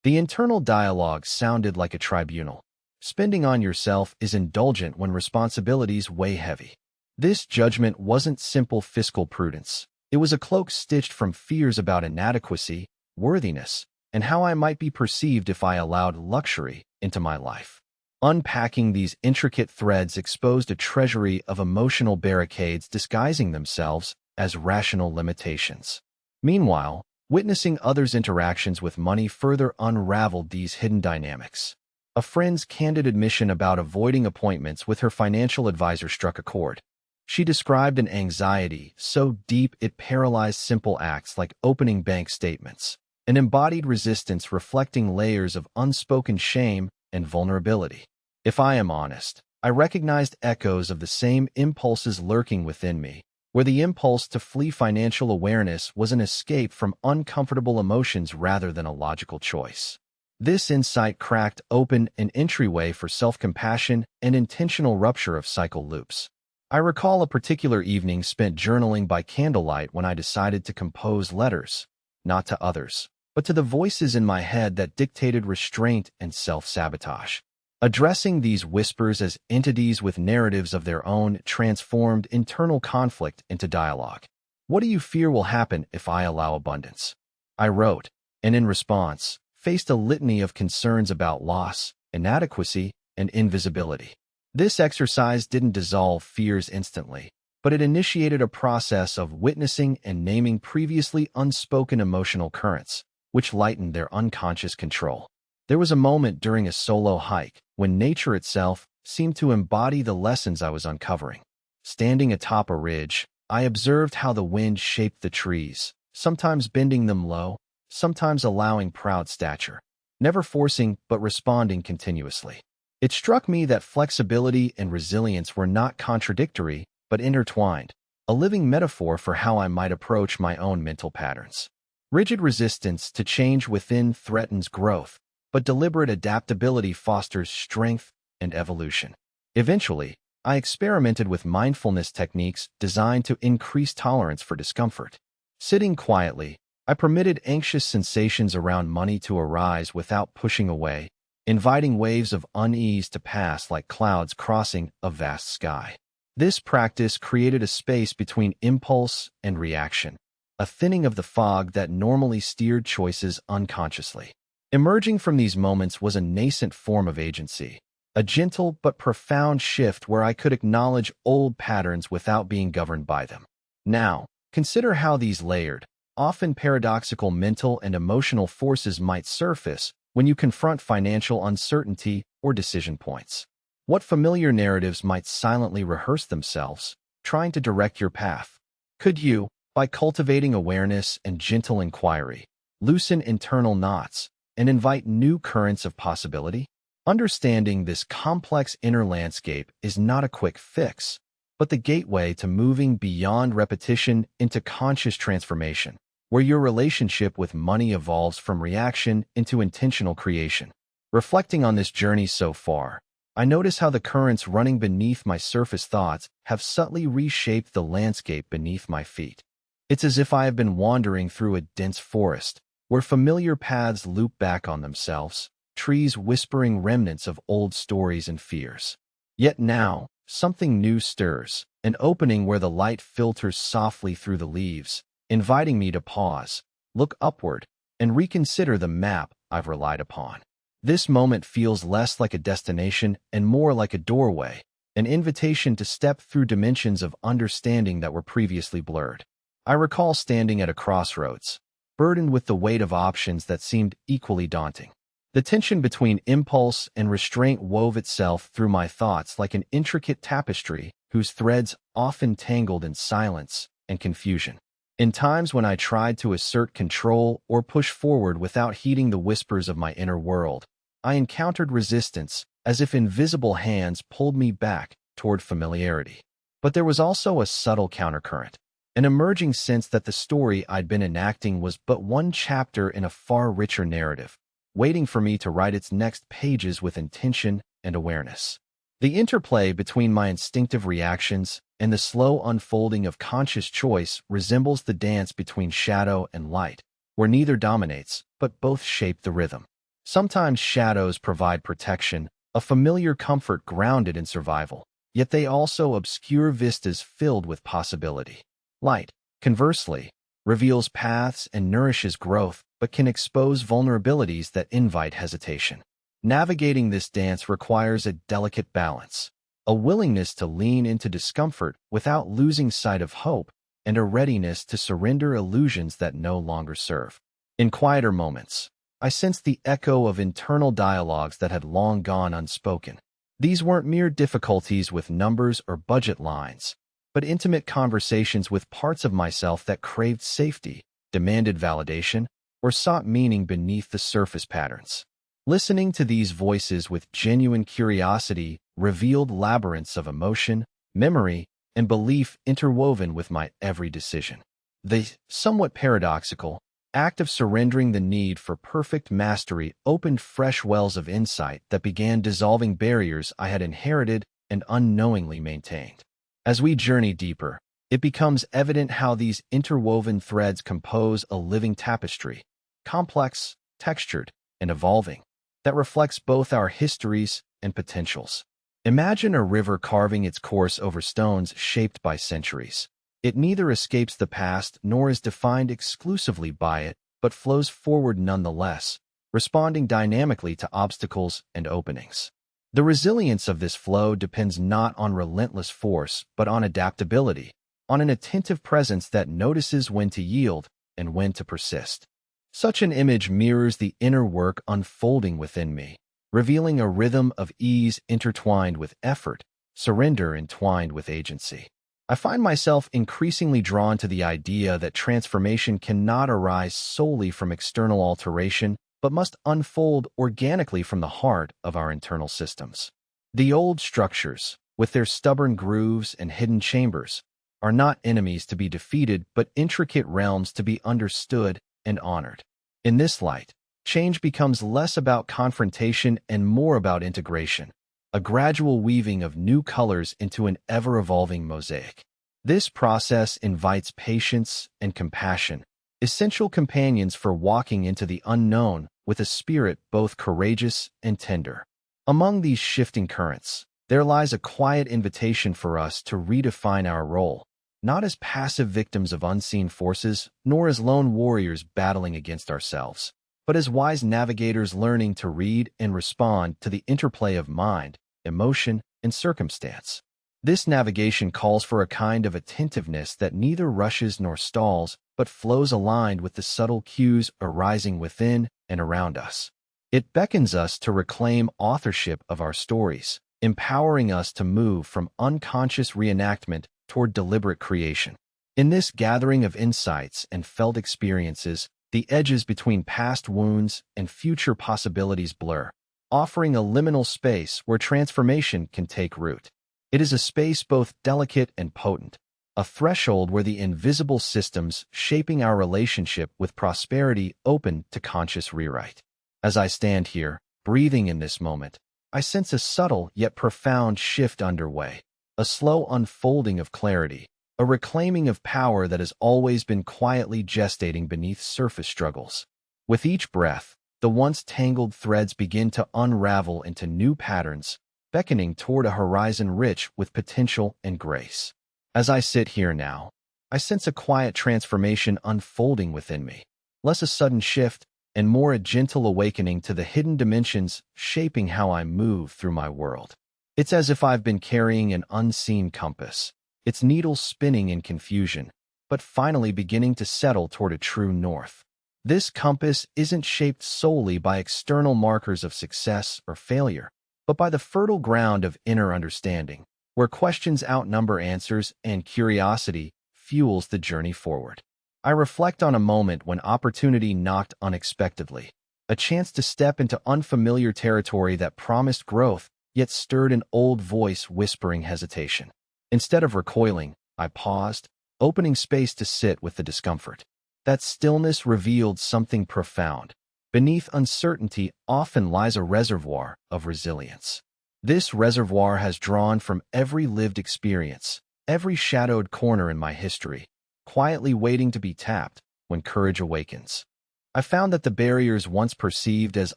The internal dialogue sounded like a tribunal. Spending on yourself is indulgent when responsibilities weigh heavy. This judgment wasn't simple fiscal prudence. It was a cloak stitched from fears about inadequacy, worthiness, and how I might be perceived if I allowed luxury into my life. Unpacking these intricate threads exposed a treasury of emotional barricades disguising themselves as rational limitations. Meanwhile, witnessing others' interactions with money further unraveled these hidden dynamics. A friend's candid admission about avoiding appointments with her financial advisor struck a chord. She described an anxiety so deep it paralyzed simple acts like opening bank statements, an embodied resistance reflecting layers of unspoken shame and vulnerability. If I am honest, I recognized echoes of the same impulses lurking within me, where the impulse to flee financial awareness was an escape from uncomfortable emotions rather than a logical choice. This insight cracked open an entryway for self-compassion and intentional rupture of cycle loops. I recall a particular evening spent journaling by candlelight when I decided to compose letters, not to others, but to the voices in my head that dictated restraint and self-sabotage. Addressing these whispers as entities with narratives of their own transformed internal conflict into dialogue. What do you fear will happen if I allow abundance? I wrote, and in response, faced a litany of concerns about loss, inadequacy, and invisibility. This exercise didn't dissolve fears instantly, but it initiated a process of witnessing and naming previously unspoken emotional currents, which lightened their unconscious control. There was a moment during a solo hike when nature itself seemed to embody the lessons I was uncovering. Standing atop a ridge, I observed how the wind shaped the trees, sometimes bending them low, sometimes allowing proud stature, never forcing but responding continuously. It struck me that flexibility and resilience were not contradictory, but intertwined, a living metaphor for how I might approach my own mental patterns. Rigid resistance to change within threatens growth, but deliberate adaptability fosters strength and evolution. Eventually, I experimented with mindfulness techniques designed to increase tolerance for discomfort. Sitting quietly, I permitted anxious sensations around money to arise without pushing away, inviting waves of unease to pass like clouds crossing a vast sky. This practice created a space between impulse and reaction, a thinning of the fog that normally steered choices unconsciously. Emerging from these moments was a nascent form of agency, a gentle but profound shift where I could acknowledge old patterns without being governed by them. Now, consider how these layered, often paradoxical mental and emotional forces might surface when you confront financial uncertainty or decision points. What familiar narratives might silently rehearse themselves, trying to direct your path? Could you, by cultivating awareness and gentle inquiry, loosen internal knots and invite new currents of possibility? Understanding this complex inner landscape is not a quick fix, but the gateway to moving beyond repetition into conscious transformation, where your relationship with money evolves from reaction into intentional creation. Reflecting on this journey so far, I notice how the currents running beneath my surface thoughts have subtly reshaped the landscape beneath my feet. It's as if I have been wandering through a dense forest, where familiar paths loop back on themselves, trees whispering remnants of old stories and fears. Yet now, something new stirs, an opening where the light filters softly through the leaves, inviting me to pause, look upward, and reconsider the map I've relied upon. This moment feels less like a destination and more like a doorway, an invitation to step through dimensions of understanding that were previously blurred. I recall standing at a crossroads, burdened with the weight of options that seemed equally daunting. The tension between impulse and restraint wove itself through my thoughts like an intricate tapestry whose threads often tangled in silence and confusion. In times when I tried to assert control or push forward without heeding the whispers of my inner world, I encountered resistance, as if invisible hands pulled me back toward familiarity. But there was also a subtle countercurrent, an emerging sense that the story I'd been enacting was but one chapter in a far richer narrative, waiting for me to write its next pages with intention and awareness. The interplay between my instinctive reactions and the slow unfolding of conscious choice resembles the dance between shadow and light, where neither dominates, but both shape the rhythm. Sometimes shadows provide protection, a familiar comfort grounded in survival, yet they also obscure vistas filled with possibility. Light, conversely, reveals paths and nourishes growth, but can expose vulnerabilities that invite hesitation. Navigating this dance requires a delicate balance, a willingness to lean into discomfort without losing sight of hope, and a readiness to surrender illusions that no longer serve. In quieter moments, I sensed the echo of internal dialogues that had long gone unspoken. These weren't mere difficulties with numbers or budget lines, but intimate conversations with parts of myself that craved safety, demanded validation, or sought meaning beneath the surface patterns. Listening to these voices with genuine curiosity revealed labyrinths of emotion, memory, and belief interwoven with my every decision. The somewhat paradoxical act of surrendering the need for perfect mastery opened fresh wells of insight that began dissolving barriers I had inherited and unknowingly maintained. As we journey deeper, it becomes evident how these interwoven threads compose a living tapestry, complex, textured, and evolving, that reflects both our histories and potentials. Imagine a river carving its course over stones shaped by centuries. It neither escapes the past nor is defined exclusively by it, but flows forward nonetheless, responding dynamically to obstacles and openings. The resilience of this flow depends not on relentless force, but on adaptability, on an attentive presence that notices when to yield and when to persist. Such an image mirrors the inner work unfolding within me, revealing a rhythm of ease intertwined with effort, surrender entwined with agency. I find myself increasingly drawn to the idea that transformation cannot arise solely from external alteration, but must unfold organically from the heart of our internal systems. The old structures, with their stubborn grooves and hidden chambers, are not enemies to be defeated, but intricate realms to be understood and honored. In this light, change becomes less about confrontation and more about integration, a gradual weaving of new colors into an ever-evolving mosaic. This process invites patience and compassion, essential companions for walking into the unknown with a spirit both courageous and tender. Among these shifting currents, there lies a quiet invitation for us to redefine our role, not as passive victims of unseen forces, nor as lone warriors battling against ourselves, but as wise navigators learning to read and respond to the interplay of mind, emotion, and circumstance. This navigation calls for a kind of attentiveness that neither rushes nor stalls, but flows aligned with the subtle cues arising within and around us. It beckons us to reclaim authorship of our stories, empowering us to move from unconscious reenactment toward deliberate creation. In this gathering of insights and felt experiences, the edges between past wounds and future possibilities blur, offering a liminal space where transformation can take root. It is a space both delicate and potent, a threshold where the invisible systems shaping our relationship with prosperity open to conscious rewrite. As I stand here, breathing in this moment, I sense a subtle yet profound shift underway, a slow unfolding of clarity, a reclaiming of power that has always been quietly gestating beneath surface struggles. With each breath, the once tangled threads begin to unravel into new patterns, beckoning toward a horizon rich with potential and grace. As I sit here now, I sense a quiet transformation unfolding within me, less a sudden shift and more a gentle awakening to the hidden dimensions shaping how I move through my world. It's as if I've been carrying an unseen compass, its needles spinning in confusion, but finally beginning to settle toward a true north. This compass isn't shaped solely by external markers of success or failure, but by the fertile ground of inner understanding, where questions outnumber answers and curiosity fuels the journey forward. I reflect on a moment when opportunity knocked unexpectedly, a chance to step into unfamiliar territory that promised growth, yet stirred an old voice whispering hesitation. Instead of recoiling, I paused, opening space to sit with the discomfort. That stillness revealed something profound. Beneath uncertainty often lies a reservoir of resilience. This reservoir has drawn from every lived experience, every shadowed corner in my history, quietly waiting to be tapped when courage awakens. I found that the barriers once perceived as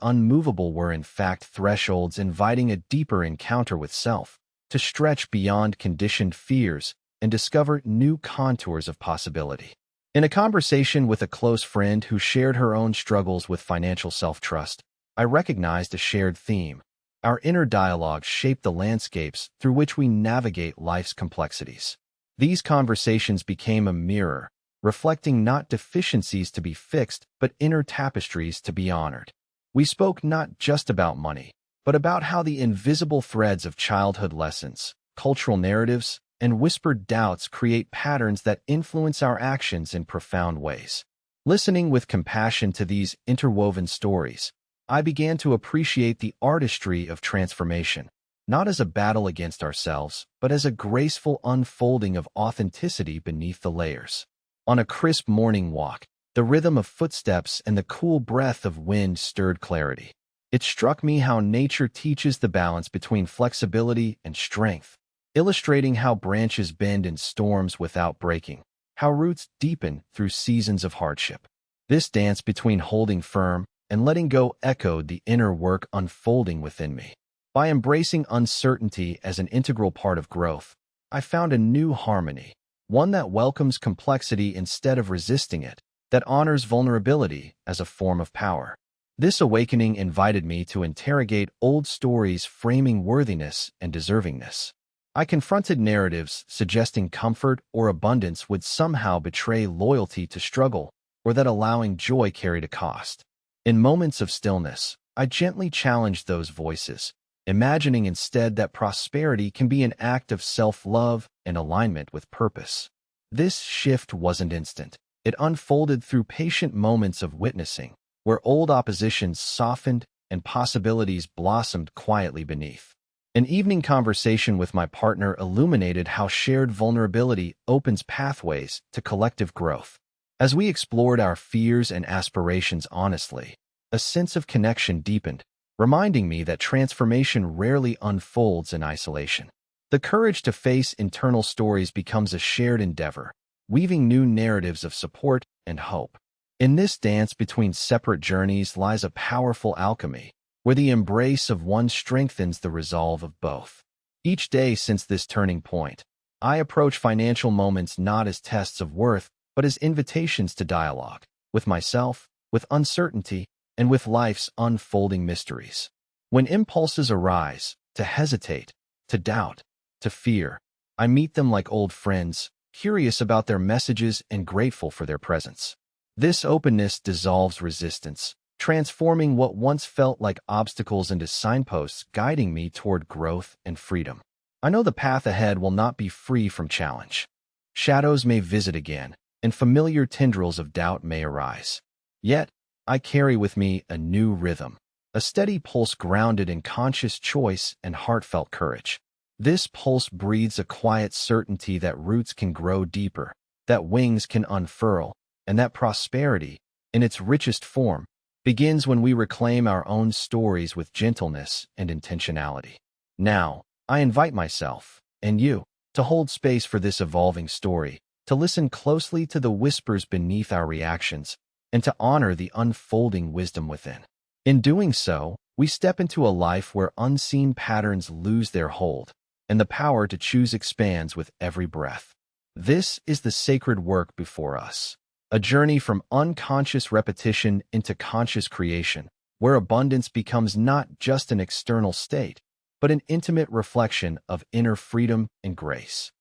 unmovable were in fact thresholds inviting a deeper encounter with self, to stretch beyond conditioned fears and discover new contours of possibility. In a conversation with a close friend who shared her own struggles with financial self-trust, I recognized a shared theme. Our inner dialogue shaped the landscapes through which we navigate life's complexities. These conversations became a mirror, reflecting not deficiencies to be fixed, but inner tapestries to be honored. We spoke not just about money, but about how the invisible threads of childhood lessons, cultural narratives, and whispered doubts create patterns that influence our actions in profound ways. Listening with compassion to these interwoven stories, I began to appreciate the artistry of transformation, not as a battle against ourselves, but as a graceful unfolding of authenticity beneath the layers. On a crisp morning walk, the rhythm of footsteps and the cool breath of wind stirred clarity. It struck me how nature teaches the balance between flexibility and strength, illustrating how branches bend in storms without breaking, how roots deepen through seasons of hardship. This dance between holding firm and letting go echoed the inner work unfolding within me. By embracing uncertainty as an integral part of growth, I found a new harmony, one that welcomes complexity instead of resisting it, that honors vulnerability as a form of power. This awakening invited me to interrogate old stories framing worthiness and deservingness. I confronted narratives suggesting comfort or abundance would somehow betray loyalty to struggle, or that allowing joy carried a cost. In moments of stillness, I gently challenged those voices, imagining instead that prosperity can be an act of self-love and alignment with purpose. This shift wasn't instant. It unfolded through patient moments of witnessing, where old oppositions softened and possibilities blossomed quietly beneath. An evening conversation with my partner illuminated how shared vulnerability opens pathways to collective growth. As we explored our fears and aspirations honestly, a sense of connection deepened, reminding me that transformation rarely unfolds in isolation. The courage to face internal stories becomes a shared endeavor, weaving new narratives of support and hope. In this dance between separate journeys lies a powerful alchemy, where the embrace of one strengthens the resolve of both. Each day since this turning point, I approach financial moments not as tests of worth, but as invitations to dialogue, with myself, with uncertainty, and with life's unfolding mysteries. When impulses arise, to hesitate, to doubt, to fear, I meet them like old friends, curious about their messages and grateful for their presence. This openness dissolves resistance, transforming what once felt like obstacles into signposts guiding me toward growth and freedom. I know the path ahead will not be free from challenge. Shadows may visit again, and familiar tendrils of doubt may arise. Yet, I carry with me a new rhythm, a steady pulse grounded in conscious choice and heartfelt courage. This pulse breathes a quiet certainty that roots can grow deeper, that wings can unfurl, and that prosperity, in its richest form, begins when we reclaim our own stories with gentleness and intentionality. Now, I invite myself, and you, to hold space for this evolving story, to listen closely to the whispers beneath our reactions, and to honor the unfolding wisdom within. In doing so, we step into a life where unseen patterns lose their hold, and the power to choose expands with every breath. This is the sacred work before us. A journey from unconscious repetition into conscious creation, where abundance becomes not just an external state, but an intimate reflection of inner freedom and grace.